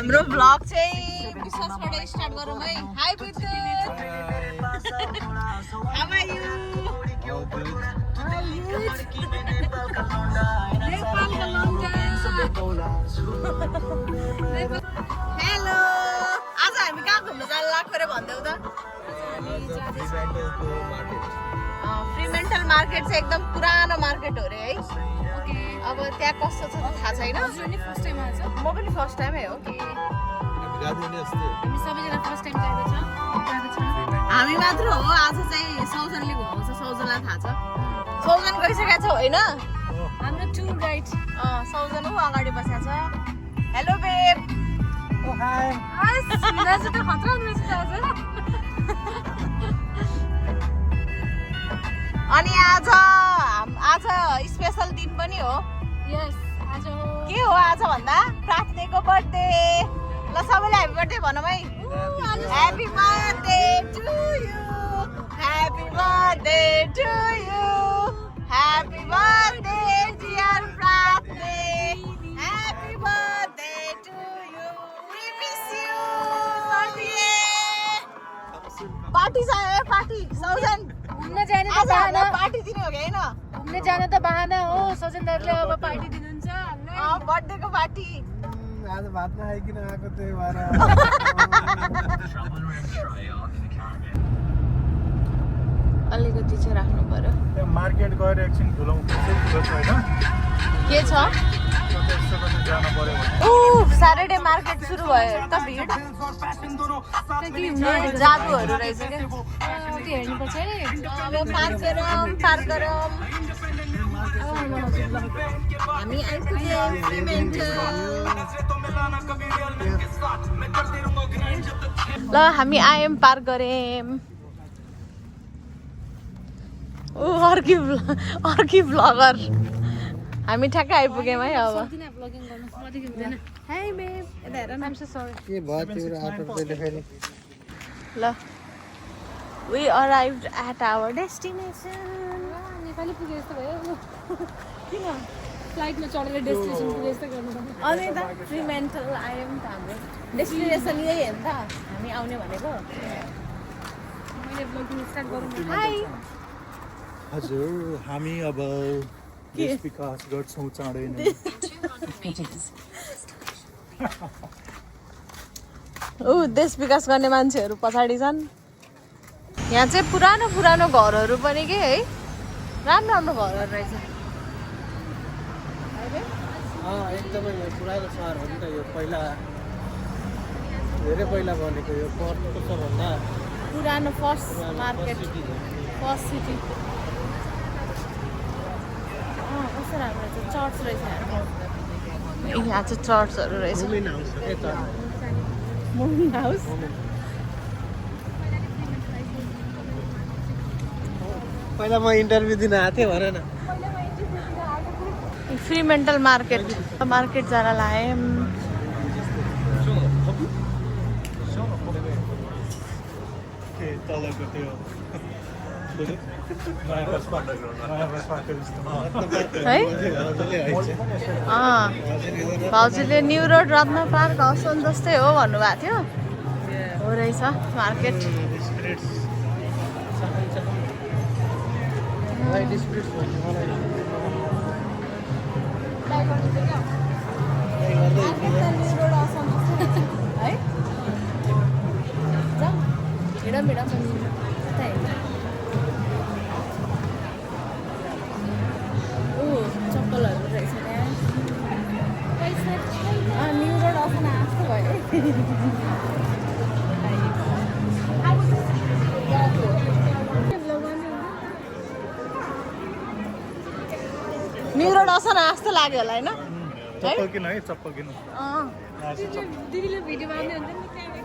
हाम्रो भ्लग चाहिँ विश्वासबाट स्टार्ट गरौँ है। हाई विद्युत, हाउ आर यु? हेलो, आज हामी कहाँ घुम्न जानु लाग्यो रे भन्देऊ त? फ्रीमेन्टल मार्केट चाहिँ एकदम पुरानो मार्केट हो रे है। अब त्यहाँ कस्तो छ थाहा छैन। म पनि फर्स्ट टाइम है हो। हामी मात्र हो आज चाहिँ सौजनले घुमाउँछ। सौजनलाई थाहा छ। सौजन गइसकेको छ होइन? हाम्रो टुर गाइड सौजन ऊ अगाडि बसेको छ। Hello babe. हाय आज त खतरा हुँदैछ आज। अनि आज स्पेशल दिन पनि हो। यस आज हो। के हो आज भन्दा प्रार्थनाको बर्थडे। ल सबैले ह्यापी बर्थडे भनौँ है। Happy birthday to you, happy birthday to you, happy birthday dear Prarthana, happy birthday to you, we miss you. Party चाहियो पार्टी। सौजन घुम्न जाने त आज बहाना, पार्टी दिने हो कि होइन? घुम्न जाने त बहाना हो। सजनदारले अब पार्टी दिनुहुन्छ हामीलाई। बर्थडेको पार्टी। आज भात नखाइकन आएको त्यही भएर अलिकति चाहिँ राख्नु पर्यो। त्यो मार्केट गएर एकछिन धुलाउँ होइन के छ? जानु पर्यो ऊ स्याटरडे मार्केट सुरु भयो त भिड। जादुहरू रहेछ क्या। त्यो हेर्नुपर्छ है। अब पार गरौँ। हामी आइपुग्यौँ फ्रीमेन्टल। ल हामी आयौँ पार गऱ्यौँ। ऊ अर्की भ्लगर। हामी ठ्याक्कै आइपुग्यौँ है अब। ब्लगिङ गर्नु मदेखि हुँदैन। हाई बेब, यता हेर न। I'm so sorry. के भयो तिम्रो आटो पहिले फेरि ल we arrived at our destination. Nepali पुगे जस्तो भयो। किन फ्लाइटमा चढेर डेस्टिनेसन पुगे जस्तो गर्नुपर्छ। अनि त फ्रीमेन्टल आयौँ त हाम्रो डेस्टिनेसन यही हो नि त हामी आउने भनेको। मैले ब्लगिङ स्टार्ट गरौँ। हाई। हजुर हामी अब देश विकास गर्छौँ चाँडै नै। ऊ देश विकास गर्ने मान्छेहरू पछाडि छन्। यहाँ चाहिँ पुरानो घरहरू पनि के है, राम्रो घरहरू रहेछ। एकदमै पुरानो सहर हो नि त यो। पहिला धेरै पहिला बनेको यो कस्तो छ भन्दा पुरानो फर्स्ट मार्केट, फर्स्ट सिटी। कस्तो राम्रो रहेछ। चर्च रहेछ यहाँ चाहिँ चर्चहरू रहेछ। मुमिन हाउस हो के त। मुमिन हाउस। पहिला म इन्टरभ्यू दिन आएको थिएँ भन न। फ्रीमेन्टल मार्केट जान लाग्यौँ। तलको त्यो है भाउजूले न्यू रोड रत्न पार्क हसन जस्तै हो भन्नुभएको थियो। हो रहेछ मार्केट। चप्पलहरू रहेछ त्यहाँ। न्यू रोड असन आस्तो भयो। न्यू रोड असन आस्तो लाग्यो होला होइन? चप्पल किन है, चप्पल किन। दिदीले भिडियो बनाउँदै हुन्छ नि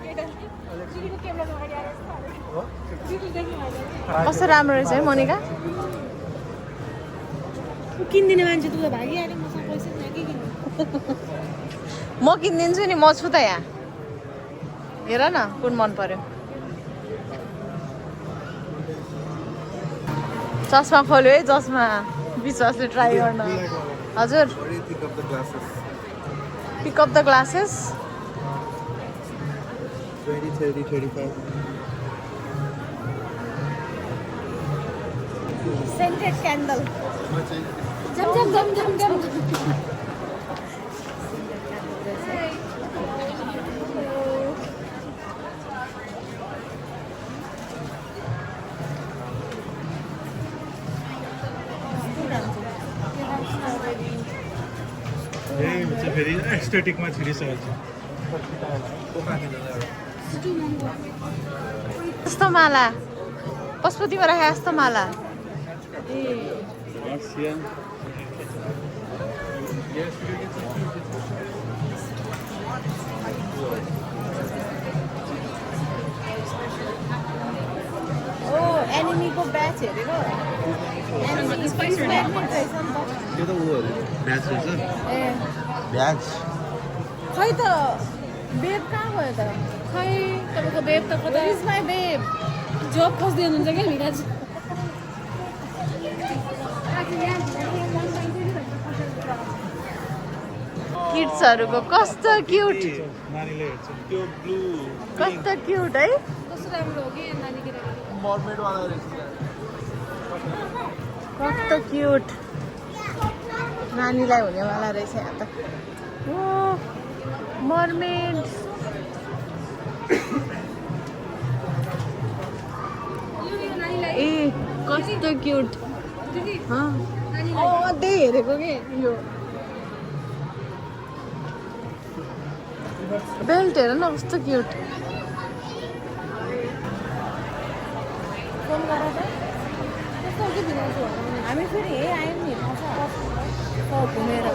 केटाले। दिदीको क्यामेरा अगाडि आएर यस्तो हालेको। दिदी देख्नु भएको। कस्तो राम्रो रहेछ है मोनिका। किनिदिने मान्छे तँ त भागिहाल्यो। मसँग पैसा छैन के किन्नु। म किनिदिन्छु नि, म छु त यहाँ। हेर न कुन मन पर्यो। चस्मा खोल्यो है। चस्मा विश्वासले ट्राई गर्न। हजुर pick up the glasses. 20, 30, 35. Scented candle. जम जम जम जम जम Hey, it's a very aesthetic match. यस्तो माला पशुपतिमा राखे यस्तो माला ओ एनिमीको ब्याच हेरेको त्यो त ऊ ब्याच रहेछ ए ब्याच खै त बेब कहाँ गयो त खै तपाईँको बेब त कता इज माई बेब जब खोज्दै हुनुहुन्छ क्या भिराज किड्सहरूको कस्तो क्युट नानीले हेर्छ त्यो ब्लू कस्तो क्युट है कस्तो राम्रो हो कि नानी केटाकेटी मर्मेड वाला रहेछ कस्तो क्युट नानीलाई हुनेवाला रहेछ यहाँ त ओ मर्मेड यो नानीलाई ए कस्तो क्युट दिदी नानीलाई त्यही हेरेको कि यो बेल्ट हेर न कस्तो क्युट फोन गरेर त कस्तो हो कि भिराज हामी फेरि यही आयौँ नि घुमेर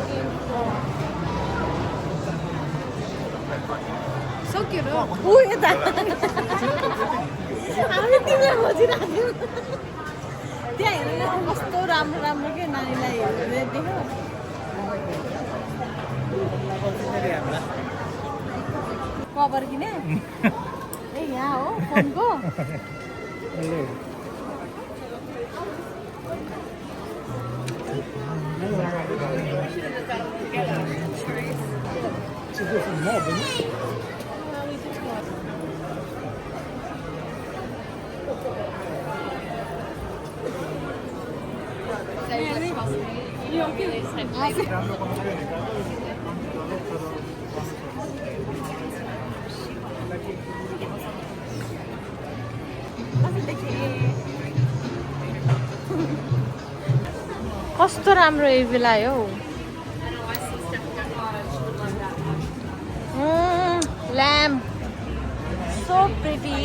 सक्यो र ऊ यता हामी तिमीलाई खोजिरहेको त्यहाँ हेर न कस्तो राम्रो राम्रो के नानीलाई देख्यो कभर किने ए यहाँ हो फोनको कस्तो राम्रो एभी लाग्यो हौ ल्याम्प सो प्रिटी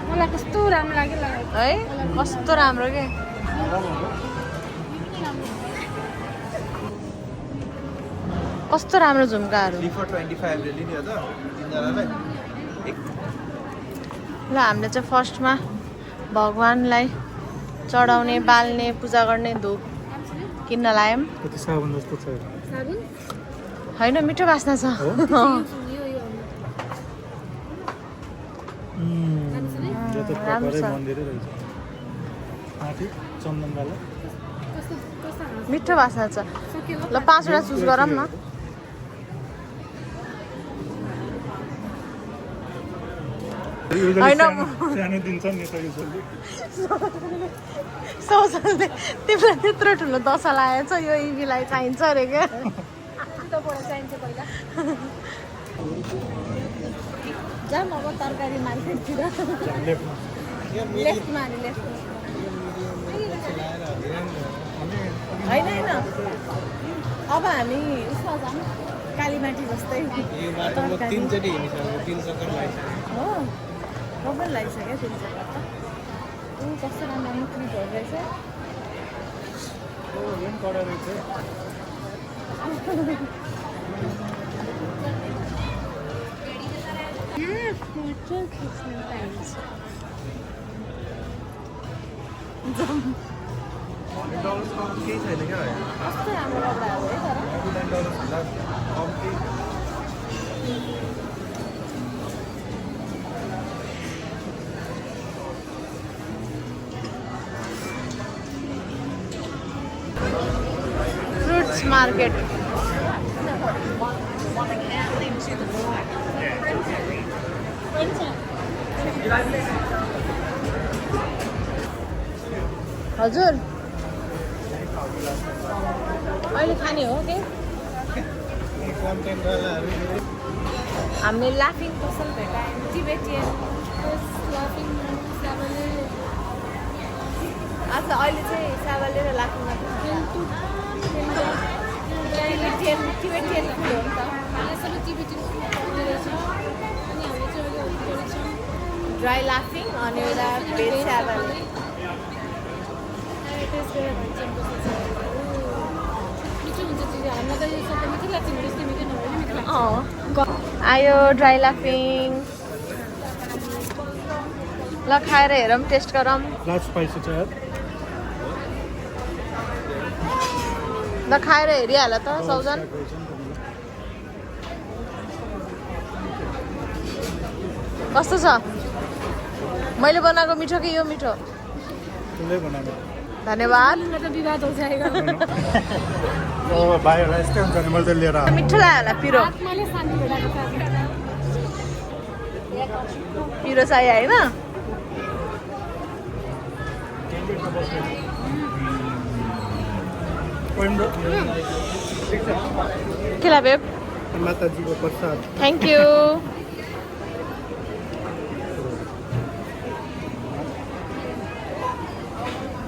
मलाई कस्तो राम्रो लाग्यो है कस्तो राम्रो के कस्तो राम्रो झुम्काहरू ल हामीले चाहिँ फर्स्टमा भगवान्लाई चढाउने बाल्ने पूजा गर्ने धुप किन्न लायौँ कति साबुन जस्तो छ साबुन होइन मिठो बास्ना छ यो यो त प्रपरै मन्दिरै रहेछ माथि चन्दनवाला कस्तो कस्तो मिठो बास्ना छ सक्यो ल 5 वटा चुज गरौँ न होइन सानो दिन्छ नि सौजनले तिमीलाई त्यत्रो ठुलो दशा लागेको छ यो इभीलाई चाहिन्छ अरे क्या तपाईँलाई चाहिन्छ पहिला जाऊँ अब तरकारी मार्केटतिर लेफ्टमा अनि लेफ्टमा होइन होइन अब हामी उसमा जाऊँ कालीमाटी जस्तै हो म पनि लगाइसक्यो 3 चक्कर त ऊ कस्तो राम्रो राम्रो क्लिपहरू रहेछ फोटो खिच्न पाइन्छ कस्तो राम्रो कपडाहरू है तर फ्रुट्स मार्केट हजुर अहिले खाने हो के हामीले लाफिङ पसल भेटायौँ टिबेटियन लाफिङ स्याबले आज अहिले चाहिँ स्याबले र लाफिङमा टिबेटियन फुड हो नि त सबै टिबेटियन फुड रहेछ अनि हामीले चाहिँ अहिले गरेछौँ ड्राई लाफिङ अनि एउटा भेज स्याबले टेस्ट गरेर भन्छ मिठो हुन्छ चिज हामीलाई त यो सबै मिठो लाग्छ नि त्यस्तै मिठो नभए पनि मिठो लाग्छ आयो ड्राई लाफिङ ल खाएर हेरौँ टेस्ट गरौँ Not spicy छ यार ल खाएर हेरिहाल त सौजन कस्तो छ मैले बनाएको मिठो कि यो मिठो त्यसले बनाएको धन्यवाद त विवाद हो जाएगा भाइहरूलाई यस्तै हुन्छ नि मैले त लिएर आएको मिठो लाग्यो होला पिरो आत्माले शान्ति भेटाएको छ पिरो चाहियो होइन के लाग्यो माताजीको प्रसाद थ्याङ्क यू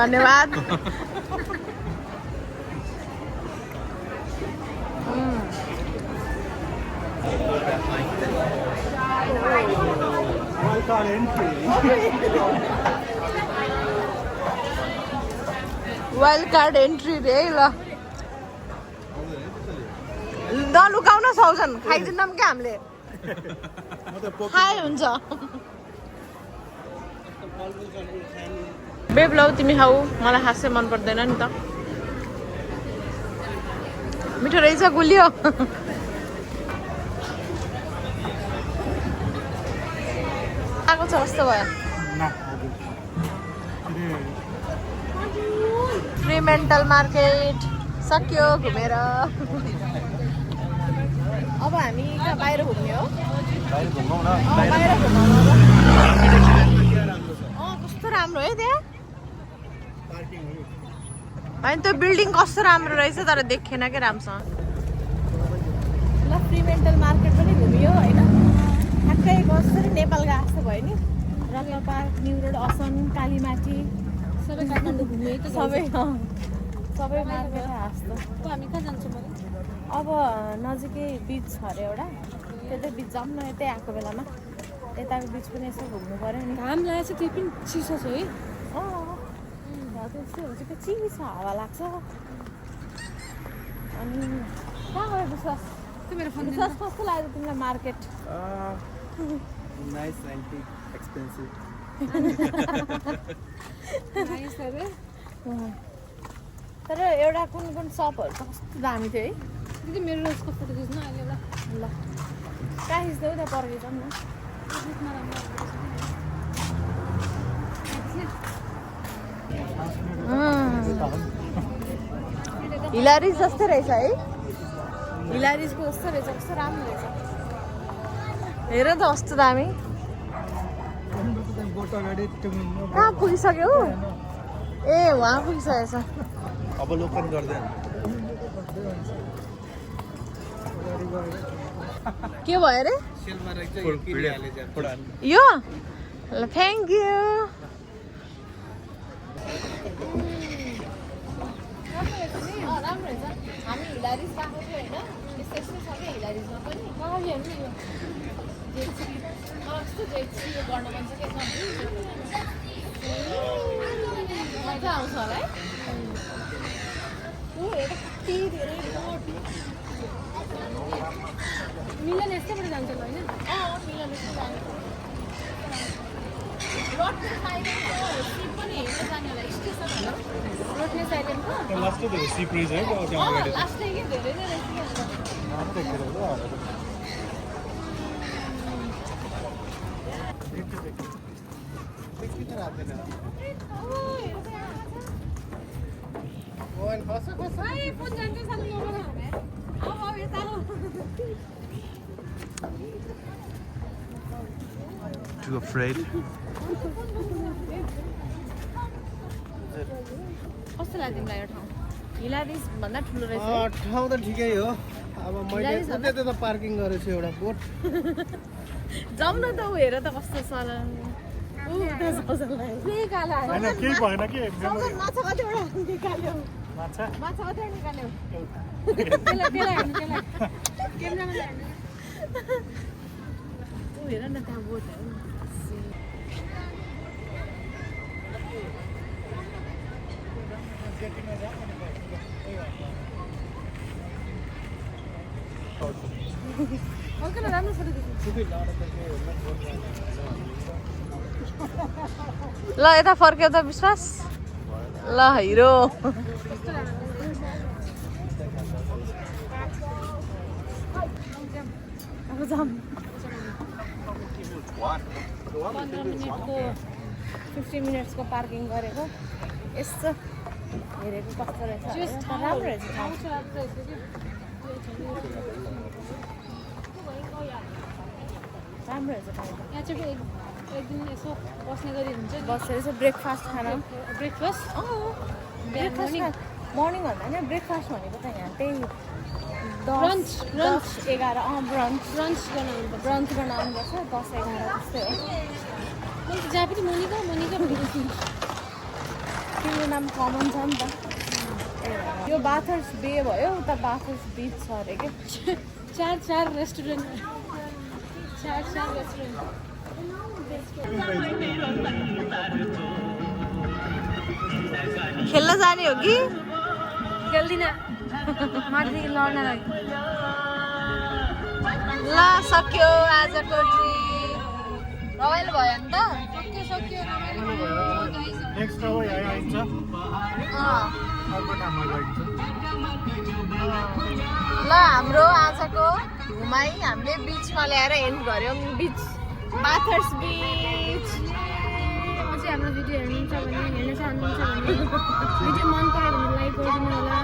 धन्यवाद वाइल्ड कार्ड एन्ट्री रे ल नलुकाउन सक्छन् खाइदिन्नौँ क्या हामीले खाए हुन्छ बेब लौ तिमी खाऊ मलाई खासै मन पर्दैन नि त मिठो रहेछ गुलियो आएको छ कस्तो भयो फ्रीमेन्टल मार्केट सक्यो घुमेर अब हामी कहाँ बाहिर घुम्ने हो बाहिर घुमाउनु कस्तो राम्रो है त्यहाँ होइन त्यो बिल्डिङ कस्तो राम्रो रहेछ तर देखेन क्या राम्रोसँग ल फ्रीमेन्टल मार्केट पनि घुमियो होइन ठ्याक्कै कसरी नेपाल गएको जस्तो भयो नि रत्न पार्क न्यु रोड असम कालीमाटी सबै काठमाडौँ घुम्यो त सबै सबै मार्केट जस्तो हामी कहाँ जान्छौँ भने अब नजिकै बिच छ अरे एउटा त्यतै बिच जाऊँ न यतै आएको बेलामा यताको बिच पनि यसो घुम्नु पऱ्यो नि घाम लागेको छ त्यो पनि चिसो छ है त्यस्तै हुन्छ कि चिसो हावा लाग्छ अनि कहाँ गयो विश्वास त्यो मेरो फोन विश्वास कस्तो लाग्यो तिमीलाई मार्केट नाइस एन्टिक एक्सपेन्सिभ तर एउटा कुन कुन सपहरू त कस्तो दामी थियो है दिदी मेरो रोजको फोटो खिच्नु अहिले एउटा ल कहाँ खिच्दै त्यहाँ पर्खेछौँ न रुखमा राम्रो हिलारिस जस्तै रहेछ है हिलारिसको जस्तो रहेछ कस्तो राम्रो रहेछ हेर त कस्तो दामी कहाँ पुगिसक्यो ए वहाँ पुगिसकेको छ अवलोकन गर्दैन के भयो अरे यो ल थ्याङ्क यू राम्रो रहेछ हामी हिलारिस गएको थियो होइन यस्तो यस्तो छ क्या हिलारिसमा पनि कस्तो जेट्सी यो गर्न मन छ क्या मजा आउँछ होला है कति धेरै बोट मिलन यस्तैबाट जान्छ होइन मिलन यस्तो जाने रोडको साइडको सिप पनि हेर्न जाने होला स्टेसन होला रोडले साइडको लास्ट त सी प्राइज है लास्टै के धेरै नै रहेछ फोन जान्छ सानो Too afraid? कस्तो लाग्यो तिमीलाई यो ठाउँ हिलादेश भन्दा ठुलो रहेछ ठाउँ त ठिकै हो अब मैले उतै त पार्किङ गरेछु एउटा बोट जाउँ न त ऊ हेर त कस्तो छ र होइन केही भएन कि माछा कतिवटा निकाल्यो माछा माछा कतिवटा निकाल्यो ऊ हेर न त्यहाँ बोट राम्रो फोटो ल यता फर्क्यो त विश्वास ल हिरो अब जाऊँ 15 मिनटको 50 मिनट्सको पार्किङ गरेको यस्तो हेरेको कस्तो रहेछ राम्रो रहेछ राम्रो रहेछ यहाँ चाहिँ एक दिन यसो बस्ने गरी हुन्छ बसेर यसो ब्रेकफास्ट खान ब्रेकफास्ट मर्निङ भन्दा होइन ब्रेकफास्ट भनेको त यहाँ त्यही 10 11 ब्रन्च गर्न आउनुपर्छ 10 11 जस्तै हो मैले जहाँ पनि मोनिका तिम्रो नाम कमन छ नि त यो बाथर्स बे भयो उता बाथर्स बिच छ अरे के चार रेस्टुरेन्ट खेल्न जाने हो कि खेल्दिनँ माथिदेखि लड्न लागि ल सक्यो आजको ट्रिप रमाइलो भयो नि त सक्यो नेक्स्ट अब यहाँ आइन्छ अर्को ठाउँमा गइन्छ ल हाम्रो आजको घुमाइ हामीले बिचमा ल्याएर एन्ड गऱ्यौँ बिच बाथर्स बिच अझै हाम्रो भिडियो हेर्नुहुन्छ भने हेर्न चाहनुहुन्छ भने भिडियो मन पऱ्यो भने लाइक गरिदिनु होला